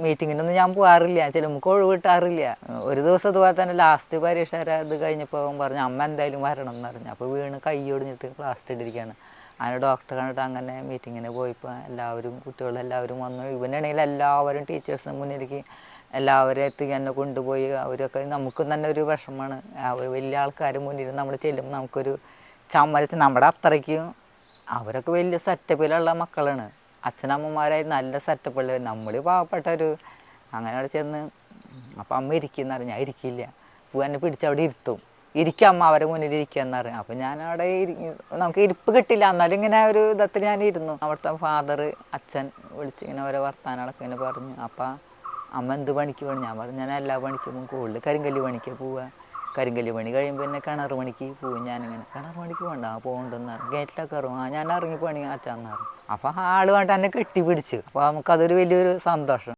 മീറ്റിങ്ങിനൊന്നും ഞാൻ പോകാറില്ല, ചിലപ്പോൾ ഒഴിവ് കിട്ടാറില്ല. ഒരു ദിവസം ഇതുപോലെ തന്നെ ലാസ്റ്റ് പരീക്ഷ ഇത് കഴിഞ്ഞപ്പോൾ പറഞ്ഞു അമ്മ എന്തായാലും വരണം എന്ന് പറഞ്ഞു. അപ്പോൾ വീണ് കൈ ഒടിഞ്ഞിട്ട് പ്ലാസ്റ്റർ ഇട്ടിരിക്കുകയാണ്. അങ്ങനെ ഡോക്ടറെ കണ്ടിട്ട് അങ്ങനെ മീറ്റിങ്ങിന് പോയപ്പോൾ എല്ലാവരും കുട്ടികളെല്ലാവരും വന്നു. ഇവനാണെങ്കിൽ എല്ലാവരും ടീച്ചേഴ്സിന് മുന്നിലേക്ക് എല്ലാവരും എത്തി എന്നെ കൊണ്ടുപോയി. അവരൊക്കെ നമുക്കും തന്നെ ഒരു വിഷമമാണ്. വലിയ ആൾക്കാർ മുന്നിൽ നമ്മൾ ചെല്ലുമ്പോൾ നമുക്കൊരു ചമ്മലിച്ച് നമ്മുടെ അത്രയ്ക്കും അവരൊക്കെ വലിയ സെറ്റപ്പിലുള്ള മക്കളാണ്. അച്ഛനമ്മമാരായി നല്ല സെറ്റപ്പുള്ള നമ്മൾ പാവപ്പെട്ട ഒരു അങ്ങനെ അവിടെ ചെന്ന് അപ്പം അമ്മ ഇരിക്കുന്ന അറിയാം. ഞാൻ ഇരിക്കില്ല, എന്നെ പിടിച്ചവിടെ ഇരുത്തും. ഇരിക്കുക അമ്മ അവരെ മുന്നിൽ ഇരിക്കുക എന്നറിയാം. അപ്പം ഞാനവിടെ നമുക്ക് ഇരിപ്പ് കിട്ടില്ല, എന്നാലും ഇങ്ങനെ ഒരു ഇതത്തിൽ ഞാൻ ഇരുന്നു. അവിടുത്തെ ഫാദർ അച്ഛൻ വിളിച്ച് ഇങ്ങനെ ഓരോ വർത്താനങ്ങളൊക്കെ ഇങ്ങനെ പറഞ്ഞു. അപ്പം അമ്മ എന്ത് പണിക്ക് പോകണം? ഞാൻ പറഞ്ഞു ഞാൻ എല്ലാ പണിക്കും കൂടുതൽ കരിങ്കല്ല് പണിക്ക് പോവുക. കരിങ്കല്ല് പണി കഴിയുമ്പോൾ പിന്നെ കിണർ പണിക്ക് പോവും. ഞാനിങ്ങനെ കിണർ പണിക്ക് പോകണ്ട പോകണ്ടെന്ന് പറഞ്ഞു. ഗേറ്റിലൊക്കെ ഇറങ്ങും. ഞാൻ ഇറങ്ങി പണി അച്ഛന്ന് പറഞ്ഞു. അപ്പോൾ ആൾ വേണ്ട എന്നെ കെട്ടിപ്പിടിച്ചു. അപ്പോൾ നമുക്കതൊരു വലിയൊരു സന്തോഷം.